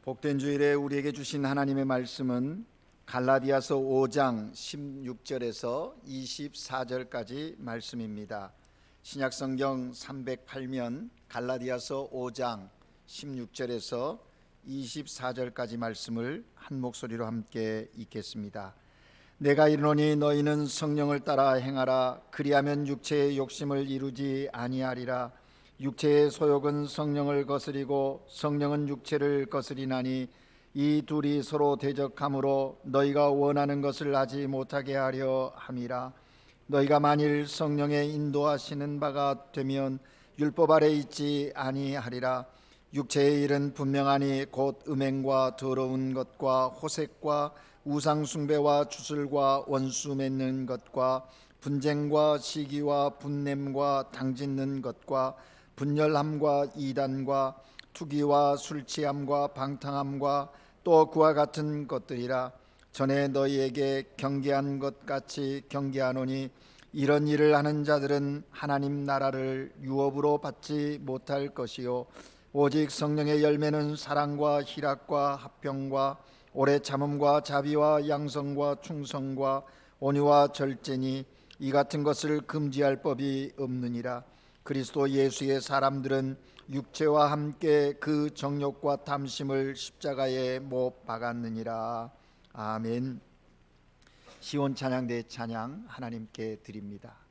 복된 주일에 우리에게 주신 하나님의 말씀은 갈라디아서 5장 16절에서 24절까지 말씀입니다. 신약성경 308면 갈라디아서 5장 16절에서 24절까지 말씀을 한 목소리로 함께 읽겠습니다. 내가 이르노니 너희는 성령을 따라 행하라. 그리하면 육체의 욕심을 이루지 아니하리라. 육체의 소욕은 성령을 거스리고 성령은 육체를 거스리나니 이 둘이 서로 대적하므로 너희가 원하는 것을 하지 못하게 하려 함이라. 너희가 만일 성령의 인도하시는 바가 되면 율법 아래 있지 아니하리라. 육체의 일은 분명하니 곧 음행과 더러운 것과 호색과 우상 숭배와 주술과 원수 맺는 것과 분쟁과 시기와 분냄과 당짓는 것과 분열함과 이단과 투기와 술취함과 방탕함과 또 그와 같은 것들이라. 전에 너희에게 경계한 것 같이 경계하노니 이런 일을 하는 자들은 하나님 나라를 유업으로 받지 못할 것이요 오직 성령의 열매는 사랑과 희락과 화평과 오래 참음과 자비와 양성과 충성과 온유와 절제니 이 같은 것을 금지할 법이 없느니라. 그리스도 예수의 사람들은 육체와 함께 그 정욕과 탐심을 십자가에 못 박았느니라. 아멘. 시온 찬양대 찬양 하나님께 드립니다.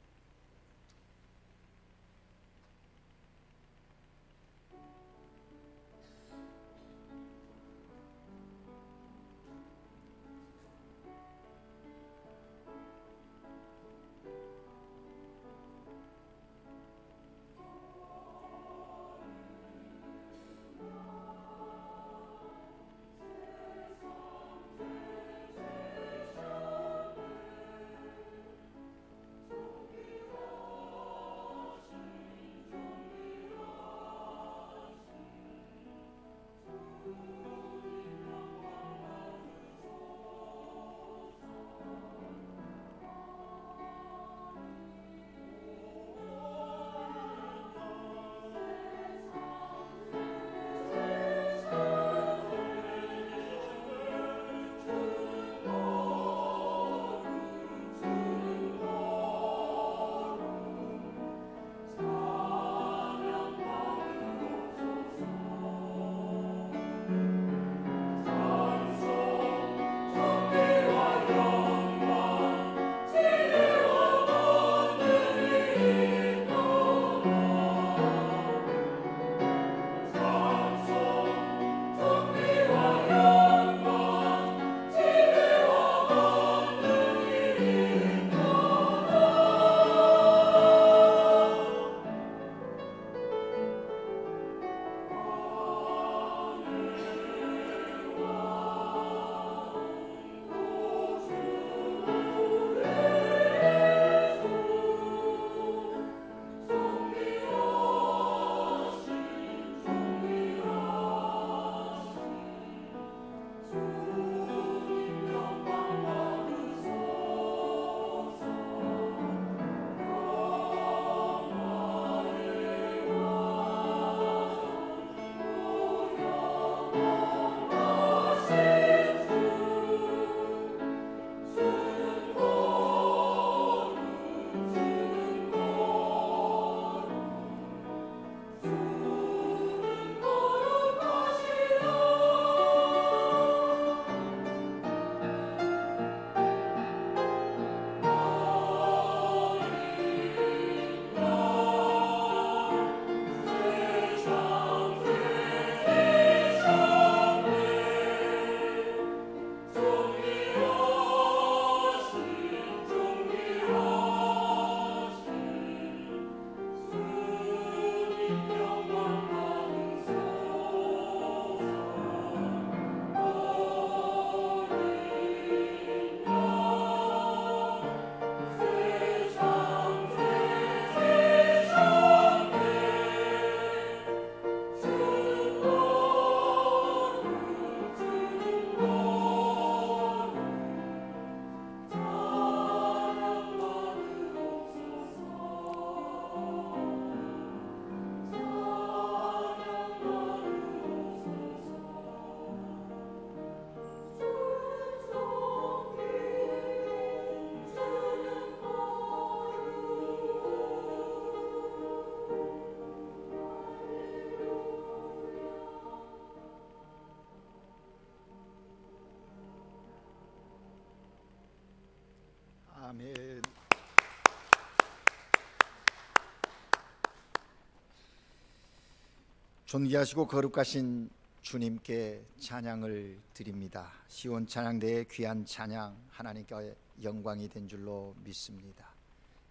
존귀하시고 거룩하신 주님께 찬양을 드립니다. 시온 찬양대의 귀한 찬양 하나님께 영광이 된 줄로 믿습니다.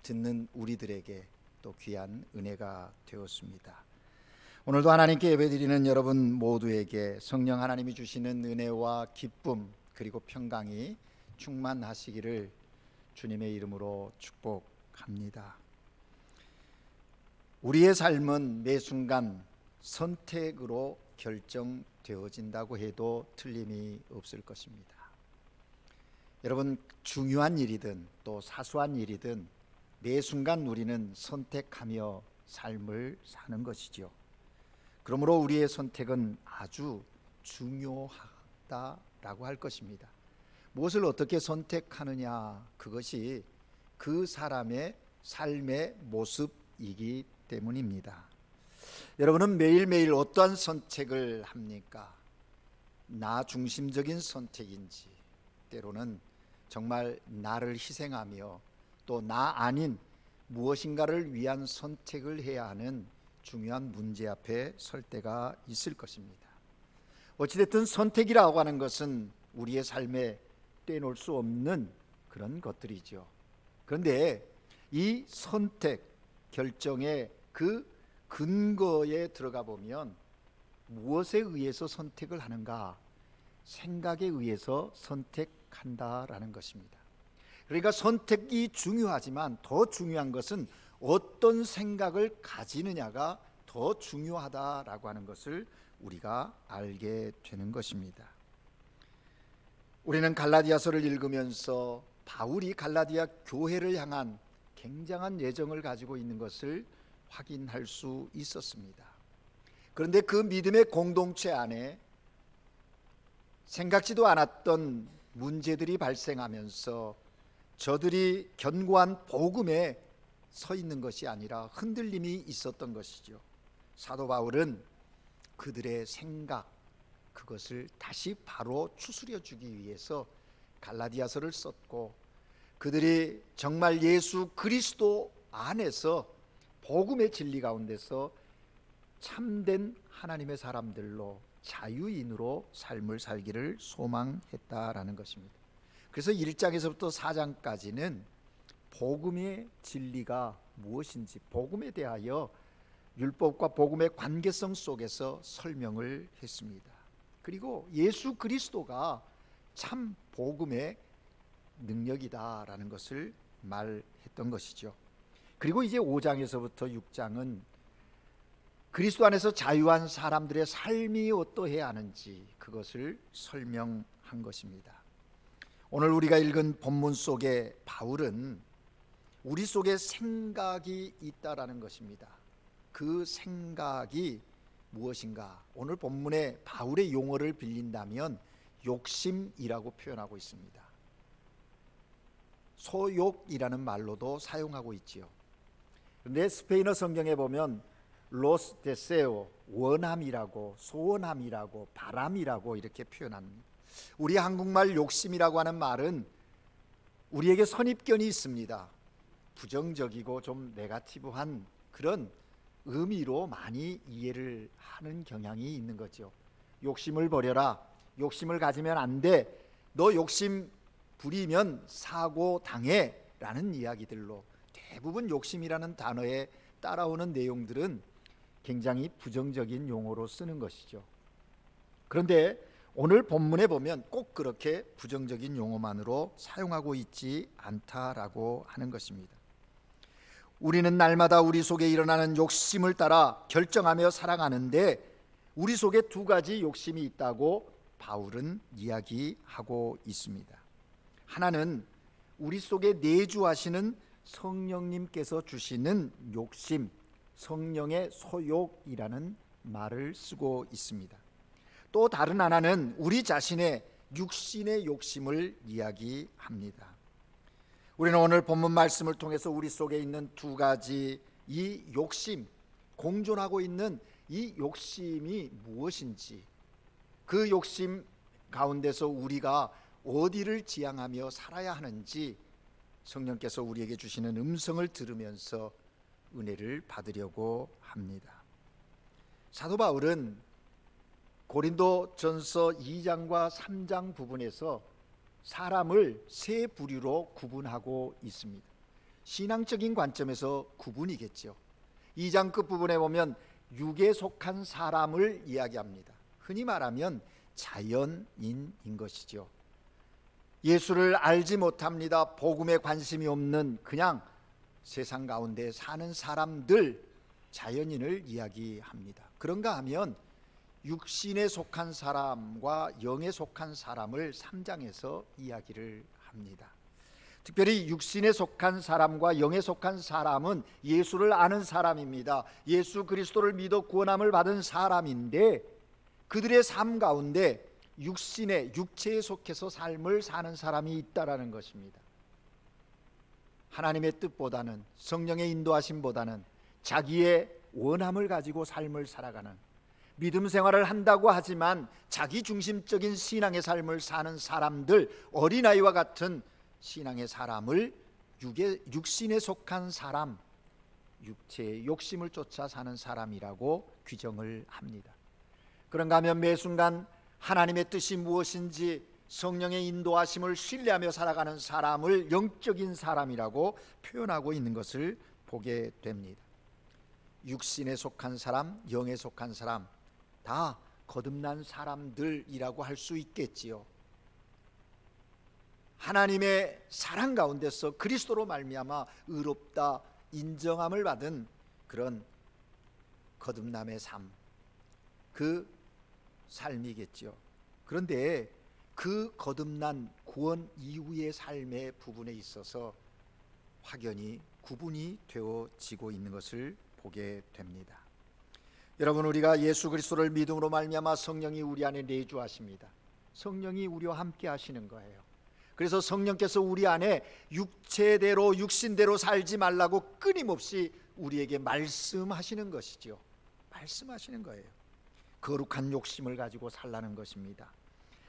듣는 우리들에게 또 귀한 은혜가 되었습니다. 오늘도 하나님께 예배드리는 여러분 모두에게 성령 하나님이 주시는 은혜와 기쁨 그리고 평강이 충만하시기를 주님의 이름으로 축복합니다. 우리의 삶은 매 순간 선택으로 결정되어진다고 해도 틀림이 없을 것입니다. 여러분, 중요한 일이든 또 사소한 일이든 매 순간 우리는 선택하며 삶을 사는 것이죠. 그러므로 우리의 선택은 아주 중요하다라고 할 것입니다. 무엇을 어떻게 선택하느냐, 그것이 그 사람의 삶의 모습이기 때문입니다. 여러분은 매일매일 어떠한 선택을 합니까? 나 중심적인 선택인지, 때로는 정말 나를 희생하며 또 나 아닌 무엇인가를 위한 선택을 해야 하는 중요한 문제 앞에 설 때가 있을 것입니다. 어찌됐든 선택이라고 하는 것은 우리의 삶에 떼놓을 수 없는 그런 것들이죠. 그런데 이 선택 결정의 그 근거에 들어가 보면 무엇에 의해서 선택을 하는가? 생각에 의해서 선택한다라는 것입니다. 그러니까 선택이 중요하지만 더 중요한 것은 어떤 생각을 가지느냐가 더 중요하다라고 하는 것을 우리가 알게 되는 것입니다. 우리는 갈라디아서를 읽으면서 바울이 갈라디아 교회를 향한 굉장한 애정을 가지고 있는 것을 확인할 수 있었습니다. 그런데 그 믿음의 공동체 안에 생각지도 않았던 문제들이 발생하면서 저들이 견고한 복음에 서 있는 것이 아니라 흔들림이 있었던 것이죠. 사도 바울은 그들의 생각, 그것을 다시 바로 추스려 주기 위해서 갈라디아서를 썼고, 그들이 정말 예수 그리스도 안에서 복음의 진리 가운데서 참된 하나님의 사람들로 자유인으로 삶을 살기를 소망했다라는 것입니다. 그래서 1장에서부터 4장까지는 복음의 진리가 무엇인지, 복음에 대하여 율법과 복음의 관계성 속에서 설명을 했습니다. 그리고 예수 그리스도가 참 복음의 능력이다라는 것을 말했던 것이죠. 그리고 이제 5장에서부터 6장은 그리스도 안에서 자유한 사람들의 삶이 어떠해야 하는지 그것을 설명한 것입니다. 오늘 우리가 읽은 본문 속에 바울은 우리 속에 생각이 있다라는 것입니다. 그 생각이 무엇인가? 오늘 본문에 바울의 용어를 빌린다면 욕심이라고 표현하고 있습니다. 소욕이라는 말로도 사용하고 있지요. 그런데 스페인어 성경에 보면 로스 데세오, 원함이라고, 소원함이라고, 바람이라고 이렇게 표현합니다. 우리 한국말 욕심이라고 하는 말은 우리에게 선입견이 있습니다. 부정적이고 좀 네거티브한 그런 의미로 많이 이해를 하는 경향이 있는 거죠. 욕심을 버려라, 욕심을 가지면 안 돼, 너 욕심 부리면 사고 당해 라는 이야기들로 대부분 욕심이라는 단어에 따라오는 내용들은 굉장히 부정적인 용어로 쓰는 것이죠. 그런데 오늘 본문에 보면 꼭 그렇게 부정적인 용어만으로 사용하고 있지 않다라고 하는 것입니다. 우리는 날마다 우리 속에 일어나는 욕심을 따라 결정하며 살아가는데 우리 속에 두 가지 욕심이 있다고 바울은 이야기하고 있습니다. 하나는 우리 속에 내주하시는 성령님께서 주시는 욕심, 성령의 소욕이라는 말을 쓰고 있습니다. 또 다른 하나는 우리 자신의 육신의 욕심을 이야기합니다. 우리는 오늘 본문 말씀을 통해서 우리 속에 있는 두 가지 이 욕심, 공존하고 있는 이 욕심이 무엇인지, 그 욕심 가운데서 우리가 어디를 지향하며 살아야 하는지 성령께서 우리에게 주시는 음성을 들으면서 은혜를 받으려고 합니다. 사도 바울은 고린도전서 2장과 3장 부분에서 사람을 세 부류로 구분하고 있습니다. 신앙적인 관점에서 구분이겠죠. 2장 끝부분에 보면 육에 속한 사람을 이야기합니다. 흔히 말하면 자연인인 것이죠. 예수를 알지 못합니다. 복음에 관심이 없는 그냥 세상 가운데 사는 사람들, 자연인을 이야기합니다. 그런가 하면 육신에 속한 사람과 영에 속한 사람을 3장에서 이야기를 합니다. 특별히 육신에 속한 사람과 영에 속한 사람은 예수를 아는 사람입니다. 예수 그리스도를 믿어 구원함을 받은 사람인데 그들의 삶 가운데 육체에 속해서 삶을 사는 사람이 있다라는 것입니다. 하나님의 뜻보다는, 성령의 인도하심보다는 자기의 원함을 가지고 삶을 살아가는, 믿음 생활을 한다고 하지만 자기 중심적인 신앙의 삶을 사는 사람들, 어린아이와 같은 신앙의 사람을 육신에 속한 사람, 육체의 욕심을 쫓아 사는 사람이라고 규정을 합니다. 그런가 하면 매 순간 하나님의 뜻이 무엇인지 성령의 인도하심을 신뢰하며 살아가는 사람을 영적인 사람이라고 표현하고 있는 것을 보게 됩니다. 육신에 속한 사람, 영에 속한 사람, 다 거듭난 사람들이라고 할 수 있겠지요. 하나님의 사랑 가운데서 그리스도로 말미암아 의롭다 인정함을 받은 그런 거듭남의 삶, 그 삶이겠지요. 그런데 그 거듭난 구원 이후의 삶의 부분에 있어서 확연히 구분이 되어지고 있는 것을 보게 됩니다. 여러분, 우리가 예수 그리스도를 믿음으로 말미암아 성령이 우리 안에 내주하십니다. 성령이 우리와 함께 하시는 거예요. 그래서 성령께서 우리 안에 육체대로 육신대로 살지 말라고 끊임없이 우리에게 말씀하시는 것이죠. 말씀하시는 거예요. 거룩한 욕심을 가지고 살라는 것입니다.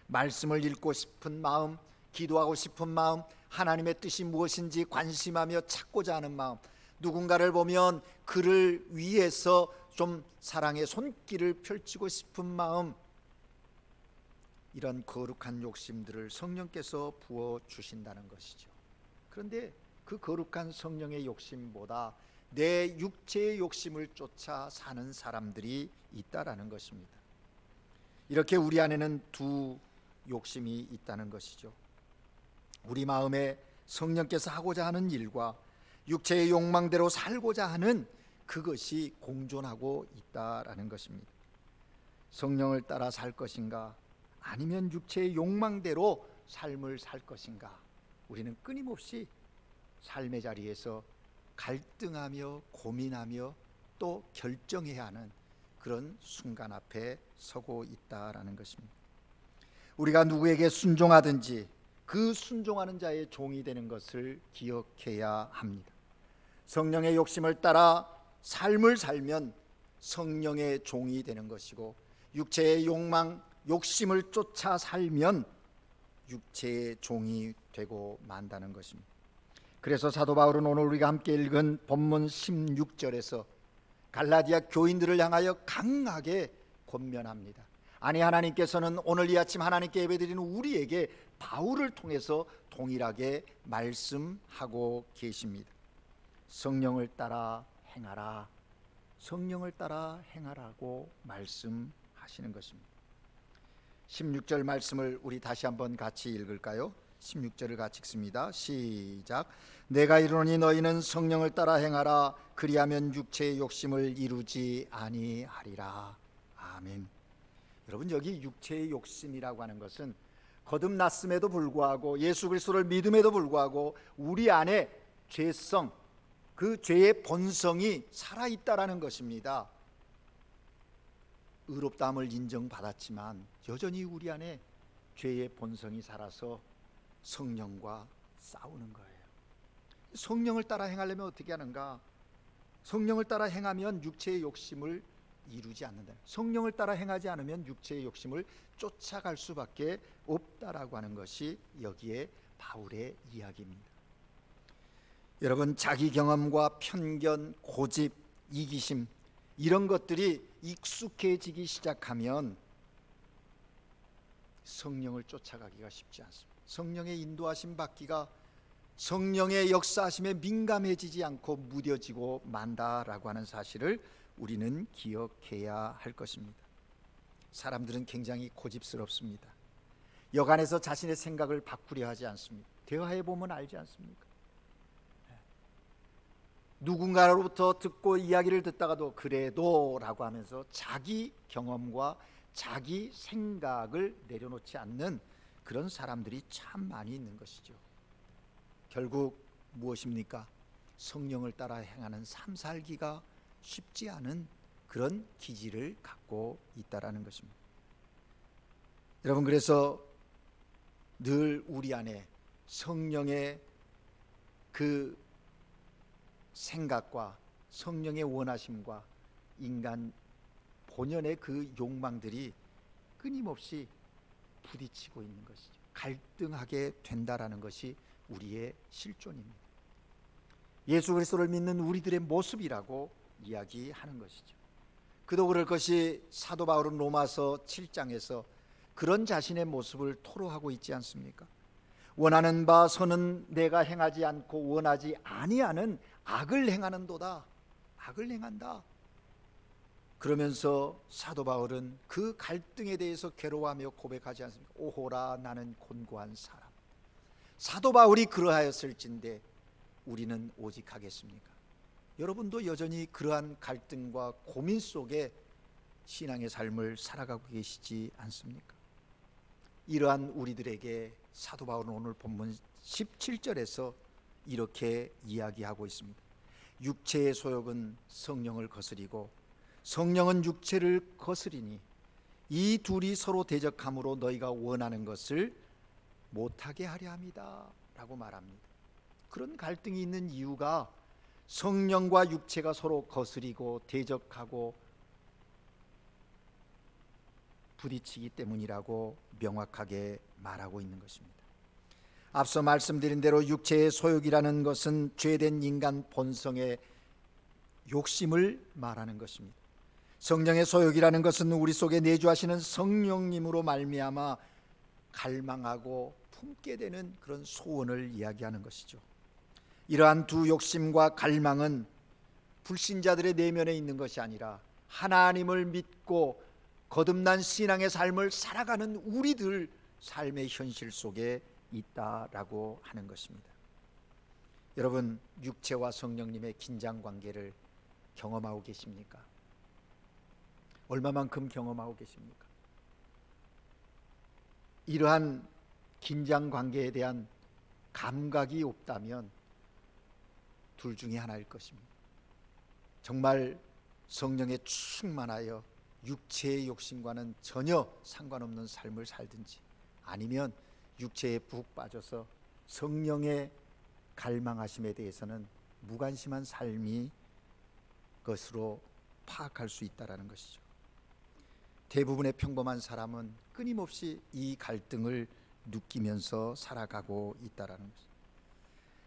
말씀을 읽고 싶은 마음, 기도하고 싶은 마음, 하나님의 뜻이 무엇인지 관심하며 찾고자 하는 마음, 누군가를 보면 그를 위해서 좀 사랑의 손길을 펼치고 싶은 마음, 이런 거룩한 욕심들을 성령께서 부어주신다는 것이죠. 그런데 그 거룩한 성령의 욕심보다 내 육체의 욕심을 쫓아 사는 사람들이 있다라는 것입니다. 이렇게 우리 안에는 두 욕심이 있다는 것이죠. 우리 마음에 성령께서 하고자 하는 일과 육체의 욕망대로 살고자 하는 그것이 공존하고 있다라는 것입니다. 성령을 따라 살 것인가, 아니면 육체의 욕망대로 삶을 살 것인가, 우리는 끊임없이 삶의 자리에서 갈등하며 고민하며 또 결정해야 하는 그런 순간 앞에 서고 있다라는 것입니다. 우리가 누구에게 순종하든지 그 순종하는 자의 종이 되는 것을 기억해야 합니다. 성령의 욕심을 따라 삶을 살면 성령의 종이 되는 것이고, 육체의 욕망, 욕심을 쫓아 살면 육체의 종이 되고 만다는 것입니다. 그래서 사도 바울은 오늘 우리가 함께 읽은 본문 16절에서 갈라디아 교인들을 향하여 강하게 권면합니다. 아니, 하나님께서는 오늘 이 아침 하나님께 예배드리는 우리에게 바울을 통해서 동일하게 말씀하고 계십니다. 성령을 따라 행하라, 성령을 따라 행하라고 말씀하시는 것입니다. 16절 말씀을 우리 다시 한번 같이 읽을까요? 16절을 같이 읽습니다. 시작. 내가 이르노니 너희는 성령을 따라 행하라, 그리하면 육체의 욕심을 이루지 아니하리라. 아멘. 여러분, 여기 육체의 욕심이라고 하는 것은 거듭났음에도 불구하고, 예수 그리스도를 믿음에도 불구하고 우리 안에 죄성, 그 죄의 본성이 살아있다라는 것입니다. 의롭다함을 인정받았지만 여전히 우리 안에 죄의 본성이 살아서 성령과 싸우는 거예요. 성령을 따라 행하려면 어떻게 하는가? 성령을 따라 행하면 육체의 욕심을 이루지 않는다. 성령을 따라 행하지 않으면 육체의 욕심을 쫓아갈 수밖에 없다라고 하는 것이 여기에 바울의 이야기입니다. 여러분, 자기 경험과 편견, 고집, 이기심, 이런 것들이 익숙해지기 시작하면 성령을 쫓아가기가 쉽지 않습니다. 성령의 인도하심 받기가 성령의 역사하심에 민감해지지 않고 무뎌지고 만다라고 하는 사실을 우리는 기억해야 할 것입니다. 사람들은 굉장히 고집스럽습니다. 여간에서 자신의 생각을 바꾸려 하지 않습니다. 대화해 보면 알지 않습니까? 누군가로부터 듣고 이야기를 듣다가도 그래도 라고 하면서 자기 경험과 자기 생각을 내려놓지 않는 그런 사람들이 참 많이 있는 것이죠. 결국 무엇입니까? 성령을 따라 행하는 삶 살기가 쉽지 않은 그런 기질을 갖고 있다라는 것입니다. 여러분, 그래서 늘 우리 안에 성령의 그 생각과 성령의 원하심과 인간 본연의 그 욕망들이 끊임없이 부딪히고 있는 것이죠. 갈등하게 된다라는 것이 우리의 실존입니다. 예수 그리스도를 믿는 우리들의 모습이라고 이야기하는 것이죠. 그도 그럴 것이 사도 바울은 로마서 7장에서 그런 자신의 모습을 토로하고 있지 않습니까? 원하는 바 선은 내가 행하지 않고 원하지 아니하는 악을 행하는도다. 악을 행한다. 그러면서 사도 바울은 그 갈등에 대해서 괴로워하며 고백하지 않습니까? 오호라 나는 곤고한 사람. 사도 바울이 그러하였을진데 우리는 오직 하겠습니까? 여러분도 여전히 그러한 갈등과 고민 속에 신앙의 삶을 살아가고 계시지 않습니까? 이러한 우리들에게 사도 바울은 오늘 본문 17절에서 이렇게 이야기하고 있습니다. 육체의 소욕은 성령을 거스리고 성령은 육체를 거스리니 이 둘이 서로 대적함으로 너희가 원하는 것을 못하게 하려 함이다 라고 말합니다. 그런 갈등이 있는 이유가 성령과 육체가 서로 거스리고 대적하고 부딪히기 때문이라고 명확하게 말하고 있는 것입니다. 앞서 말씀드린 대로 육체의 소욕이라는 것은 죄된 인간 본성의 욕심을 말하는 것입니다. 성령의 소욕이라는 것은 우리 속에 내주하시는 성령님으로 말미암아 갈망하고 품게 되는 그런 소원을 이야기하는 것이죠. 이러한 두 욕심과 갈망은 불신자들의 내면에 있는 것이 아니라 하나님을 믿고 거듭난 신앙의 삶을 살아가는 우리들 삶의 현실 속에 있다라고 하는 것입니다. 여러분, 육체와 성령님의 긴장 관계를 경험하고 계십니까? 얼마만큼 경험하고 계십니까? 이러한 긴장 관계에 대한 감각이 없다면 둘 중에 하나일 것입니다. 정말 성령에 충만하여 육체의 욕심과는 전혀 상관없는 삶을 살든지, 아니면 육체에 푹 빠져서 성령의 갈망하심에 대해서는 무관심한 삶이 것으로 파악할 수 있다라는 것이죠. 대부분의 평범한 사람은 끊임없이 이 갈등을 느끼면서 살아가고 있다라는 것이죠.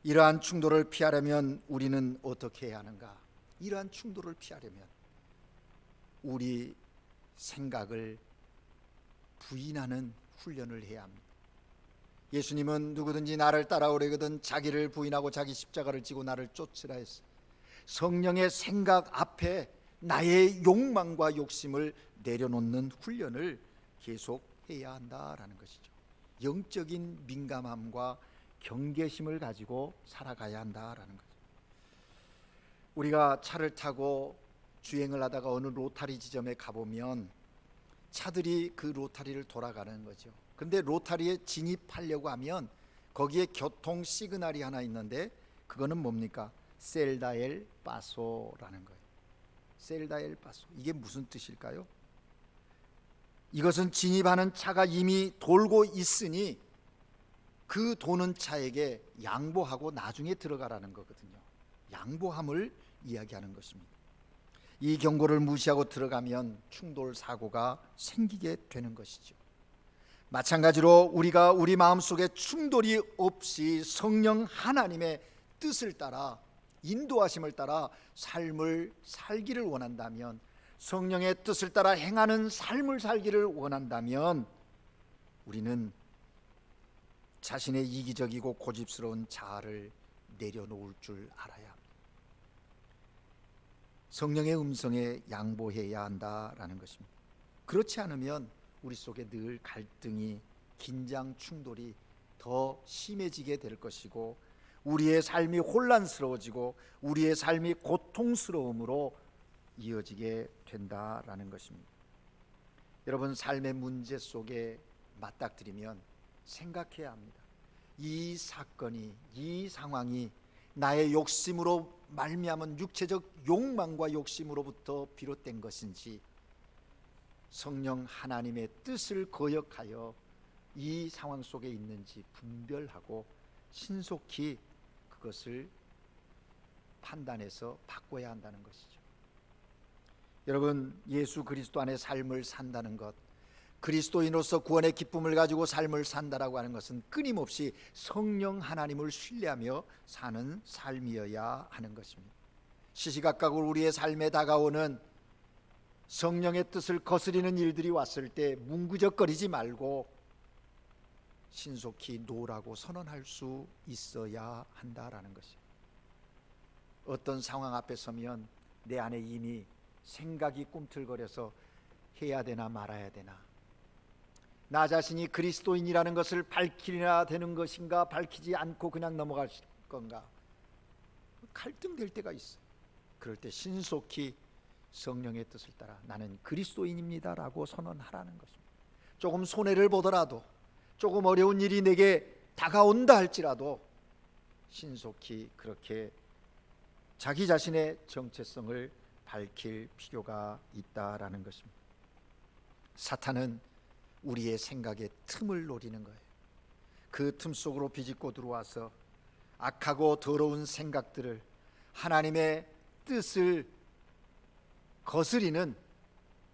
이러한 충돌을 피하려면 우리는 어떻게 해야 하는가? 이러한 충돌을 피하려면 우리 생각을 부인하는 훈련을 해야 합니다. 예수님은 누구든지 나를 따라오려거든 자기를 부인하고 자기 십자가를 지고 나를 쫓으라 했어요. 성령의 생각 앞에 나의 욕망과 욕심을 내려놓는 훈련을 계속 해야 한다라는 것이죠. 영적인 민감함과 경계심을 가지고 살아가야 한다라는 거죠. 우리가 차를 타고 주행을 하다가 어느 로타리 지점에 가보면 차들이 그 로타리를 돌아가는 거죠. 근데 로타리에 진입하려고 하면 거기에 교통 시그널이 하나 있는데 그거는 뭡니까? 셀다엘 파소라는 거예요. 셀다엘 파소. 이게 무슨 뜻일까요? 이것은 진입하는 차가 이미 돌고 있으니 그 도는 차에게 양보하고 나중에 들어가라는 거거든요. 양보함을 이야기하는 것입니다. 이 경고를 무시하고 들어가면 충돌 사고가 생기게 되는 것이죠. 마찬가지로 우리가 우리 마음속에 충돌이 없이 성령 하나님의 뜻을 따라 인도하심을 따라 삶을 살기를 원한다면, 성령의 뜻을 따라 행하는 삶을 살기를 원한다면 우리는 자신의 이기적이고 고집스러운 자아를 내려놓을 줄 알아야 합니다. 성령의 음성에 양보해야 한다라는 것입니다. 그렇지 않으면 우리 속에 늘 갈등이, 긴장, 충돌이 더 심해지게 될 것이고, 우리의 삶이 혼란스러워지고 우리의 삶이 고통스러움으로 이어지게 된다라는 것입니다. 여러분, 삶의 문제 속에 맞닥뜨리면 생각해야 합니다. 이 사건이, 이 상황이 나의 욕심으로 말미암은 육체적 욕망과 욕심으로부터 비롯된 것인지, 성령 하나님의 뜻을 거역하여 이 상황 속에 있는지 분별하고 신속히 그것을 판단해서 바꿔야 한다는 것이죠. 여러분, 예수 그리스도 안에 삶을 산다는 것, 그리스도인으로서 구원의 기쁨을 가지고 삶을 산다라고 하는 것은 끊임없이 성령 하나님을 신뢰하며 사는 삶이어야 하는 것입니다. 시시각각으로 우리의 삶에 다가오는 성령의 뜻을 거스리는 일들이 왔을 때 뭉구적거리지 말고 신속히 노라고 선언할 수 있어야 한다라는 것이에요. 어떤 상황 앞에 서면 내 안에 이미 생각이 꿈틀거려서 해야 되나 말아야 되나, 나 자신이 그리스도인이라는 것을 밝히려야 되는 것인가, 밝히지 않고 그냥 넘어갈 건가, 갈등될 때가 있어요. 그럴 때 신속히 성령의 뜻을 따라 나는 그리스도인입니다라고 선언하라는 것입니다. 조금 손해를 보더라도, 조금 어려운 일이 내게 다가온다 할지라도 신속히 그렇게 자기 자신의 정체성을 밝힐 필요가 있다라는 것입니다. 사탄은 우리의 생각의 틈을 노리는 거예요. 그 틈 속으로 비집고 들어와서 악하고 더러운 생각들을, 하나님의 뜻을 거스리는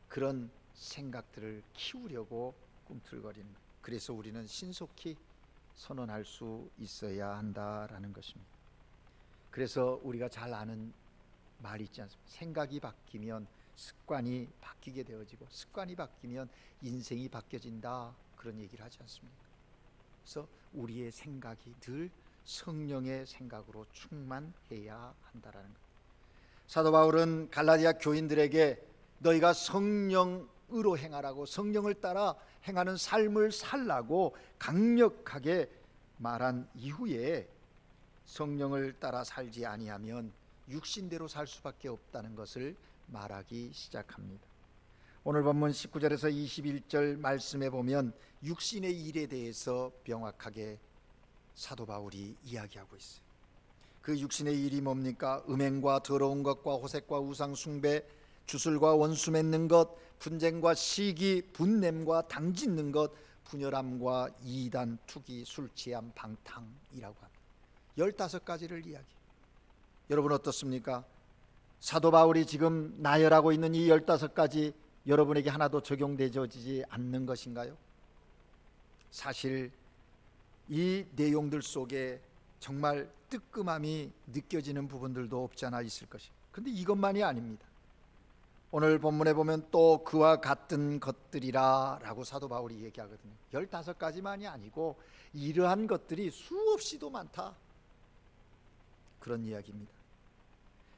그런 생각들을 키우려고 꿈틀거리는 거예요. 그래서 우리는 신속히 선언할 수 있어야 한다라는 것입니다. 그래서 우리가 잘 아는 말이 있지 않습니까? 생각이 바뀌면 습관이 바뀌게 되어지고, 습관이 바뀌면 인생이 바뀌어진다, 그런 얘기를 하지 않습니까? 그래서 우리의 생각이 늘 성령의 생각으로 충만해야 한다라는 것. 사도 바울은 갈라디아 교인들에게 너희가 성령으로 행하라고, 성령을 따라 행하는 삶을 살라고 강력하게 말한 이후에 성령을 따라 살지 아니하면 육신대로 살 수밖에 없다는 것을 말하기 시작합니다. 오늘 본문 19절에서 21절 말씀에 보면 육신의 일에 대해서 명확하게 사도 바울이 이야기하고 있어요. 그 육신의 일이 뭡니까? 음행과 더러운 것과 호색과 우상 숭배, 주술과 원수 맺는 것, 분쟁과 시기, 분냄과 당짓는 것, 분열함과 이단, 투기, 술 취함, 방탕이라고 합니다. 15가지를 이야기해요. 여러분 어떻습니까? 사도 바울이 지금 나열하고 있는 이 15가지 여러분에게 하나도 적용되지 않는 것인가요? 사실 이 내용들 속에 정말 뜨끔함이 느껴지는 부분들도 없지 않아 있을 것이에요. 그런데 이것만이 아닙니다. 오늘 본문에 보면 또 그와 같은 것들이라 라고 사도 바울이 얘기하거든요. 15가지만이 아니고 이러한 것들이 수없이도 많다, 그런 이야기입니다.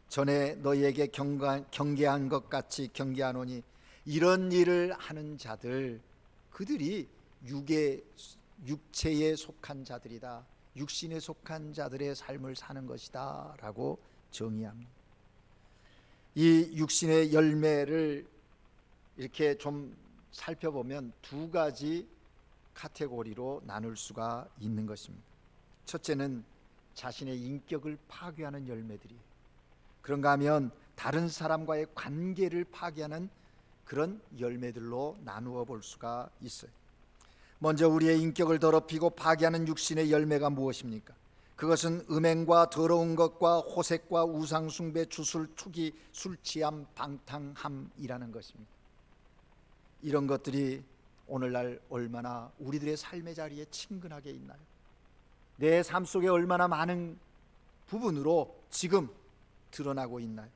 전에 너희에게 경계한 것 같이 경계하노니, 이런 일을 하는 자들, 그들이 육체에 속한 자들이다, 육신에 속한 자들의 삶을 사는 것이다 라고 정의합니다. 이 육신의 열매를 이렇게 좀 살펴보면 2가지 카테고리로 나눌 수가 있는 것입니다. 첫째는 자신의 인격을 파괴하는 열매들이에요. 그런가 하면 다른 사람과의 관계를 파괴하는 그런 열매들로 나누어 볼 수가 있어요. 먼저 우리의 인격을 더럽히고 파괴하는 육신의 열매가 무엇입니까? 그것은 음행과 더러운 것과 호색과 우상 숭배, 주술, 투기, 술 취함, 방탕함이라는 것입니다. 이런 것들이 오늘날 얼마나 우리들의 삶의 자리에 친근하게 있나요? 내 삶 속에 얼마나 많은 부분으로 지금 드러나고 있나요?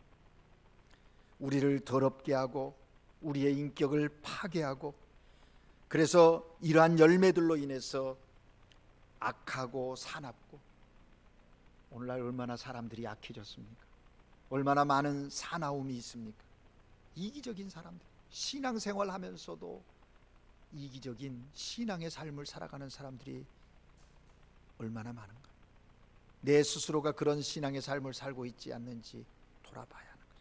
우리를 더럽게 하고 우리의 인격을 파괴하고, 그래서 이러한 열매들로 인해서 악하고 사납고, 오늘날 얼마나 사람들이 악해졌습니까? 얼마나 많은 사나움이 있습니까? 이기적인 사람들, 신앙생활 하면서도 이기적인 신앙의 삶을 살아가는 사람들이 얼마나 많은가. 내 스스로가 그런 신앙의 삶을 살고 있지 않는지 돌아봐야 하는 거죠.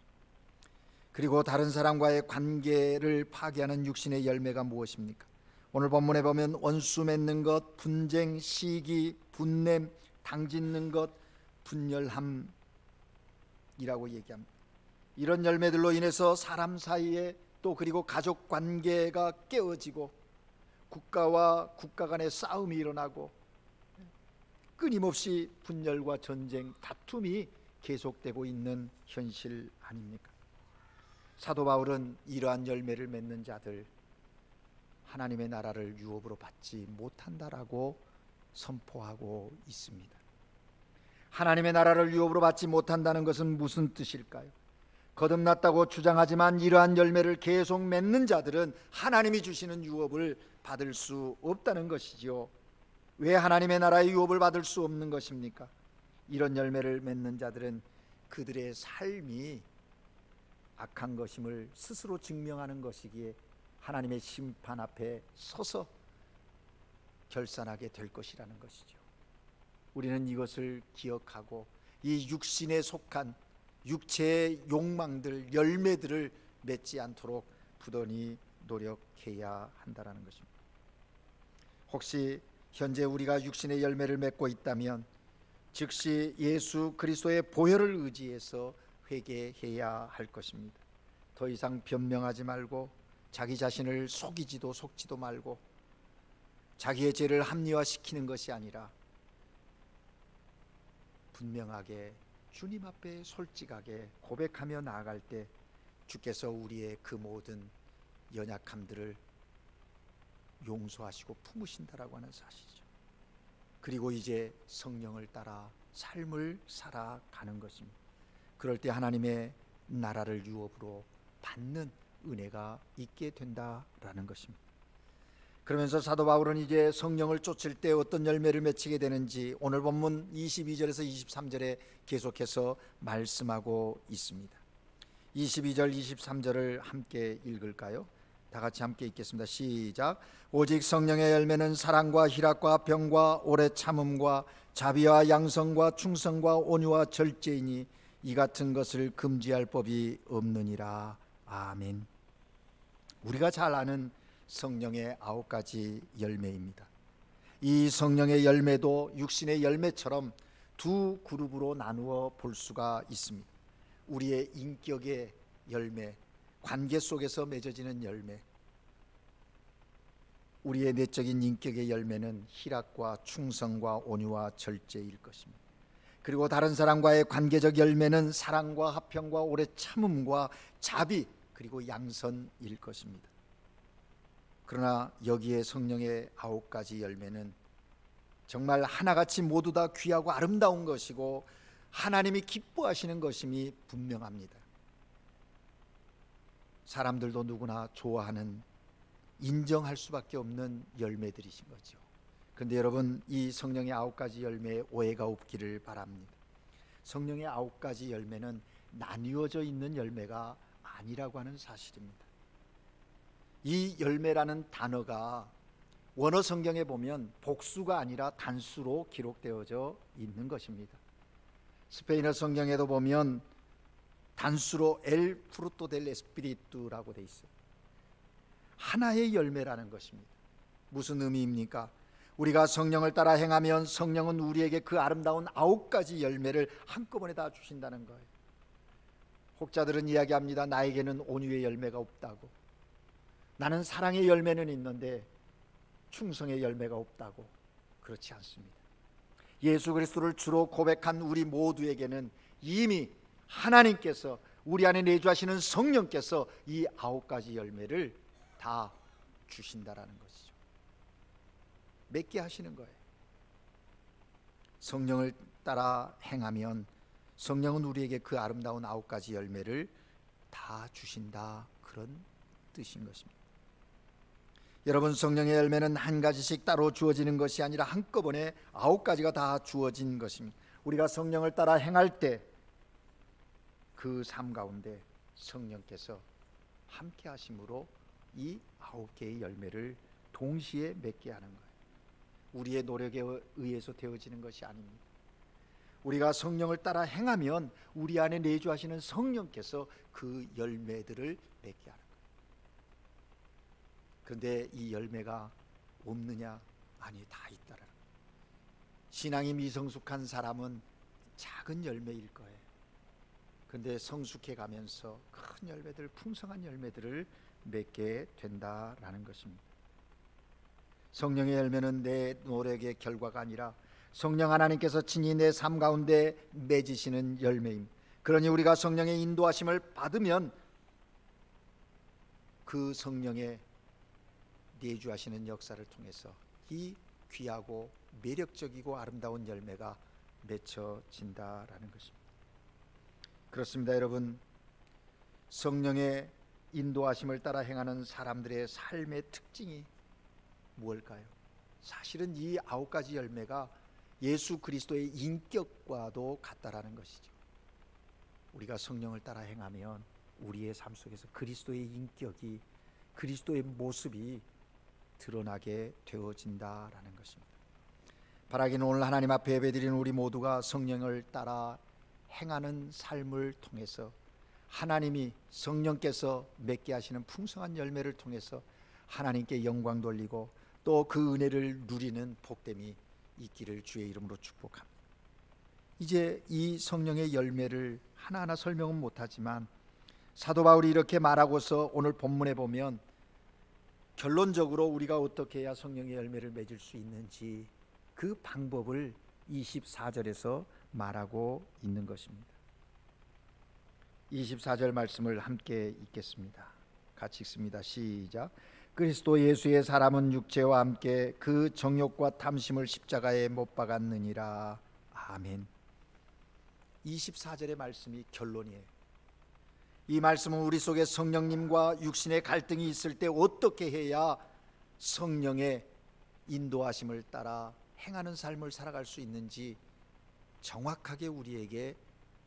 그리고 다른 사람과의 관계를 파괴하는 육신의 열매가 무엇입니까? 오늘 본문에 보면 원수 맺는 것, 분쟁, 시기, 분냄, 당짓는 것, 분열함이라고 얘기합니다. 이런 열매들로 인해서 사람 사이에, 또 그리고 가족 관계가 깨어지고 국가와 국가 간의 싸움이 일어나고 끊임없이 분열과 전쟁, 다툼이 계속되고 있는 현실 아닙니까? 사도 바울은 이러한 열매를 맺는 자들, 하나님의 나라를 유업으로 받지 못한다라고 선포하고 있습니다. 하나님의 나라를 유업으로 받지 못한다는 것은 무슨 뜻일까요? 거듭났다고 주장하지만 이러한 열매를 계속 맺는 자들은 하나님이 주시는 유업을 받을 수 없다는 것이지요. 왜 하나님의 나라의 유업을 받을 수 없는 것입니까? 이런 열매를 맺는 자들은 그들의 삶이 악한 것임을 스스로 증명하는 것이기에 하나님의 심판 앞에 서서 결산하게 될 것이라는 것이죠. 우리는 이것을 기억하고 이 육신에 속한 육체의 욕망들, 열매들을 맺지 않도록 부단히 노력해야 한다는 것입니다. 혹시 현재 우리가 육신의 열매를 맺고 있다면 즉시 예수 그리스도의 보혈을 의지해서 회개해야 할 것입니다. 더 이상 변명하지 말고 자기 자신을 속지도 말고 자기의 죄를 합리화시키는 것이 아니라 분명하게 주님 앞에 솔직하게 고백하며 나아갈 때 주께서 우리의 그 모든 연약함들을 용서하시고 품으신다라고 하는 사실이죠. 그리고 이제 성령을 따라 삶을 살아가는 것입니다. 그럴 때 하나님의 나라를 유업으로 받는 은혜가 있게 된다라는 것입니다. 그러면서 사도 바울은 이제 성령을 쫓을 때 어떤 열매를 맺히게 되는지 오늘 본문 22절에서 23절에 계속해서 말씀하고 있습니다. 22절 23절을 함께 읽을까요? 다 같이 함께 읽겠습니다. 시작. 오직 성령의 열매는 사랑과 희락과 병과 오래 참음과 자비와 양성과 충성과 온유와 절제이니 이 같은 것을 금지할 법이 없느니라. 아멘. 우리가 잘 아는 성령의 9가지 열매입니다. 이 성령의 열매도 육신의 열매처럼 두 그룹으로 나누어 볼 수가 있습니다. 우리의 인격의 열매, 관계 속에서 맺어지는 열매, 우리의 내적인 인격의 열매는 희락과 충성과 온유와 절제일 것입니다. 그리고 다른 사람과의 관계적 열매는 사랑과 화평과 오래 참음과 자비 그리고 양선일 것입니다. 그러나 여기에 성령의 9가지 열매는 정말 하나같이 모두 다 귀하고 아름다운 것이고 하나님이 기뻐하시는 것임이 분명합니다. 사람들도 누구나 좋아하는, 인정할 수밖에 없는 열매들이신 거죠. 그런데 여러분, 이 성령의 9가지 열매에 오해가 없기를 바랍니다. 성령의 9가지 열매는 나뉘어져 있는 열매가 아니라고 하는 사실입니다. 이 열매라는 단어가 원어 성경에 보면 복수가 아니라 단수로 기록되어져 있는 것입니다. 스페인어 성경에도 보면 단수로 El fruto del Espiritu라고 돼 있어요. 하나의 열매라는 것입니다. 무슨 의미입니까? 우리가 성령을 따라 행하면 성령은 우리에게 그 아름다운 9가지 열매를 한꺼번에 다 주신다는 거예요. 혹자들은 이야기합니다. 나에게는 온유의 열매가 없다고, 나는 사랑의 열매는 있는데 충성의 열매가 없다고. 그렇지 않습니다. 예수 그리스도를 주로 고백한 우리 모두에게는 이미 하나님께서, 우리 안에 내주하시는 성령께서 이 9가지 열매를 다 주신다라는 것이죠. 맺게 하시는 거예요. 성령을 따라 행하면 성령은 우리에게 그 아름다운 9가지 열매를 다 주신다, 그런 뜻인 것입니다. 여러분, 성령의 열매는 한 가지씩 따로 주어지는 것이 아니라 한꺼번에 9가지가 다 주어진 것입니다. 우리가 성령을 따라 행할 때 그 삶 가운데 성령께서 함께 하심으로 이 9개의 열매를 동시에 맺게 하는 거예요. 우리의 노력에 의해서 되어지는 것이 아닙니다. 우리가 성령을 따라 행하면 우리 안에 내주하시는 성령께서 그 열매들을 맺게 하는 거예요. 그런데 이 열매가 없느냐? 아니, 다 있다라는 거예요. 신앙이 미성숙한 사람은 작은 열매일 거예요. 그런데 성숙해 가면서 큰 열매들, 풍성한 열매들을 맺게 된다라는 것입니다. 성령의 열매는 내 노력의 결과가 아니라 성령 하나님께서 친히 내 삶 가운데 맺으시는 열매입니다. 그러니 우리가 성령의 인도하심을 받으면 그 성령의 내주하시는 역사를 통해서 이 귀하고 매력적이고 아름다운 열매가 맺혀진다라는 것입니다. 그렇습니다, 여러분. 성령의 인도하심을 따라 행하는 사람들의 삶의 특징이 무엇일까요? 사실은 이 9가지 열매가 예수 그리스도의 인격과도 같다라는 것이죠. 우리가 성령을 따라 행하면 우리의 삶 속에서 그리스도의 인격이, 그리스도의 모습이 드러나게 되어진다라는 것입니다. 바라기는 오늘 하나님 앞에 예배드리는 우리 모두가 성령을 따라 행하는 삶을 통해서 하나님이, 성령께서 맺게 하시는 풍성한 열매를 통해서 하나님께 영광 돌리고 또 그 은혜를 누리는 복됨이 있기를 주의 이름으로 축복합니다. 이제 이 성령의 열매를 하나하나 설명은 못하지만 사도 바울이 이렇게 말하고서 오늘 본문에 보면 결론적으로 우리가 어떻게 해야 성령의 열매를 맺을 수 있는지 그 방법을 24절에서 말하고 있는 것입니다. 24절 말씀을 함께 읽겠습니다. 같이 읽습니다. 시작. 그리스도 예수의 사람은 육체와 함께 그 정욕과 탐심을 십자가에 못 박았느니라. 아멘. 24절의 말씀이 결론이에요. 이 말씀은 우리 속에 성령님과 육신의 갈등이 있을 때 어떻게 해야 성령의 인도하심을 따라 행하는 삶을 살아갈 수 있는지 정확하게 우리에게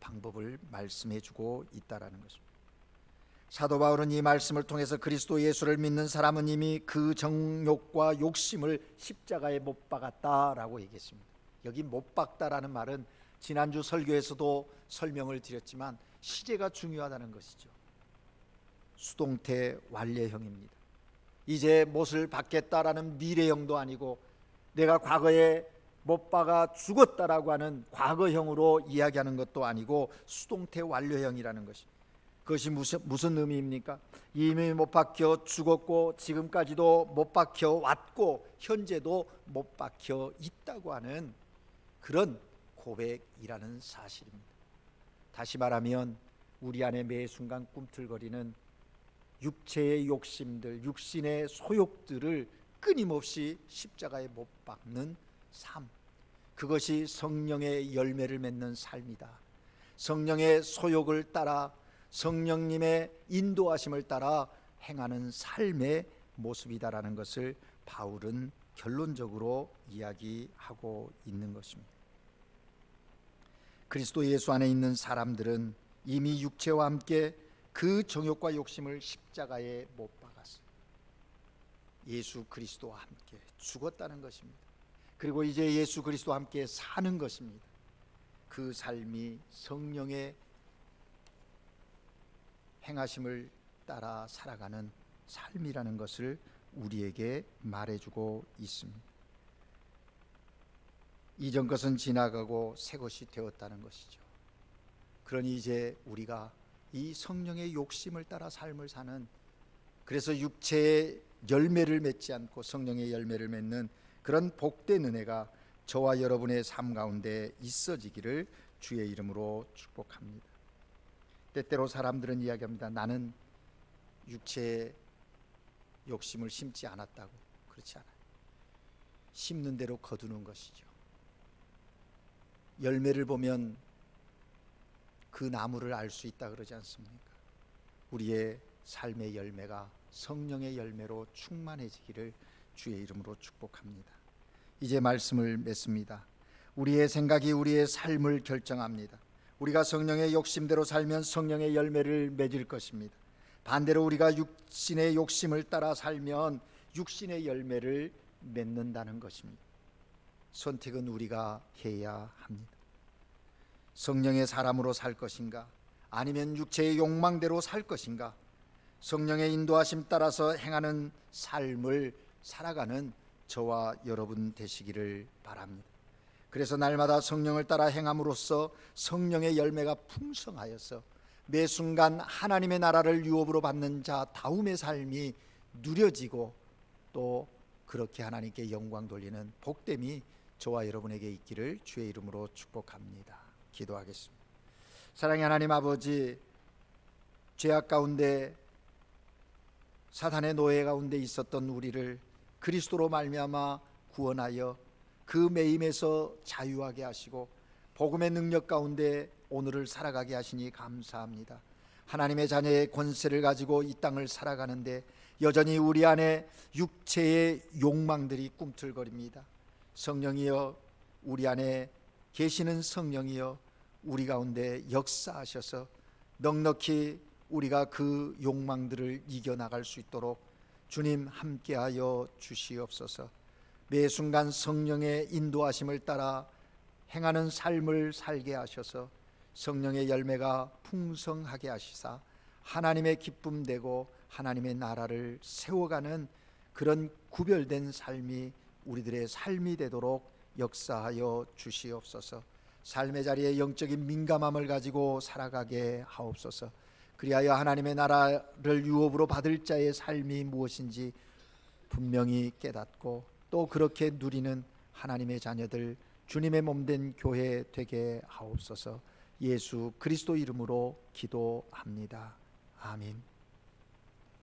방법을 말씀해 주고 있다라는 것입니다. 사도 바울은 이 말씀을 통해서 그리스도 예수를 믿는 사람은 이미 그 정욕과 욕심을 십자가에 못 박았다라고 얘기했습니다. 여기 못 박다라는 말은 지난주 설교에서도 설명을 드렸지만 시제가 중요하다는 것이죠. 수동태 완료형입니다. 이제 못을 박겠다라는 미래형도 아니고 내가 과거에 못 박아 죽었다라고 하는 과거형으로 이야기하는 것도 아니고 수동태 완료형이라는 것입니다. 그것이 무슨 의미입니까? 이미 못 박혀 죽었고 지금까지도 못 박혀 왔고 현재도 못 박혀 있다고 하는 그런 고백이라는 사실입니다. 다시 말하면 우리 안에 매 순간 꿈틀거리는 육체의 욕심들, 육신의 소욕들을 끊임없이 십자가에 못 박는 삶, 그것이 성령의 열매를 맺는 삶이다. 성령의 소욕을 따라 성령님의 인도하심을 따라 행하는 삶의 모습이다라는 것을 바울은 결론적으로 이야기하고 있는 것입니다. 그리스도 예수 안에 있는 사람들은 이미 육체와 함께 그 정욕과 욕심을 십자가에 못 박았어요. 예수 그리스도와 함께 죽었다는 것입니다. 그리고 이제 예수 그리스도와 함께 사는 것입니다. 그 삶이 성령의 행하심을 따라 살아가는 삶이라는 것을 우리에게 말해주고 있습니다. 이전 것은 지나가고 새 것이 되었다는 것이죠. 그러니 이제 우리가 이 성령의 욕심을 따라 삶을 사는, 그래서 육체의 열매를 맺지 않고 성령의 열매를 맺는 그런 복된 은혜가 저와 여러분의 삶 가운데 있어지기를 주의 이름으로 축복합니다. 때때로 사람들은 이야기합니다. 나는 육체의 욕심을 심지 않았다고. 그렇지 않아요. 심는 대로 거두는 것이죠. 열매를 보면 그 나무를 알 수 있다 그러지 않습니까? 우리의 삶의 열매가 성령의 열매로 충만해지기를 주의 이름으로 축복합니다. 이제 말씀을 맺습니다. 우리의 생각이 우리의 삶을 결정합니다. 우리가 성령의 욕심대로 살면 성령의 열매를 맺을 것입니다. 반대로 우리가 육신의 욕심을 따라 살면 육신의 열매를 맺는다는 것입니다. 선택은 우리가 해야 합니다. 성령의 사람으로 살 것인가, 아니면 육체의 욕망대로 살 것인가, 성령의 인도하심 따라서 행하는 삶을 살아가는 저와 여러분 되시기를 바랍니다. 그래서 날마다 성령을 따라 행함으로써 성령의 열매가 풍성하여서 매 순간 하나님의 나라를 유업으로 받는 자다움의 삶이 누려지고 또 그렇게 하나님께 영광 돌리는 복됨이 저와 여러분에게 있기를 주의 이름으로 축복합니다. 기도하겠습니다. 사랑의 하나님 아버지, 죄악 가운데 사탄의 노예 가운데 있었던 우리를 그리스도로 말미암아 구원하여 그 매임에서 자유하게 하시고 복음의 능력 가운데 오늘을 살아가게 하시니 감사합니다. 하나님의 자녀의 권세를 가지고 이 땅을 살아가는데 여전히 우리 안에 육체의 욕망들이 꿈틀거립니다. 성령이여, 우리 안에 계시는 성령이여, 우리 가운데 역사하셔서 넉넉히 우리가 그 욕망들을 이겨나갈 수 있도록 주님 함께하여 주시옵소서. 매 순간 성령의 인도하심을 따라 행하는 삶을 살게 하셔서 성령의 열매가 풍성하게 하시사 하나님의 기쁨 되고 하나님의 나라를 세워가는 그런 구별된 삶이 우리들의 삶이 되도록 역사하여 주시옵소서. 삶의 자리에 영적인 민감함을 가지고 살아가게 하옵소서. 그리하여 하나님의 나라를 유업으로 받을 자의 삶이 무엇인지 분명히 깨닫고 또 그렇게 누리는 하나님의 자녀들, 주님의 몸된 교회 되게 하옵소서. 예수 그리스도 이름으로 기도합니다. 아멘.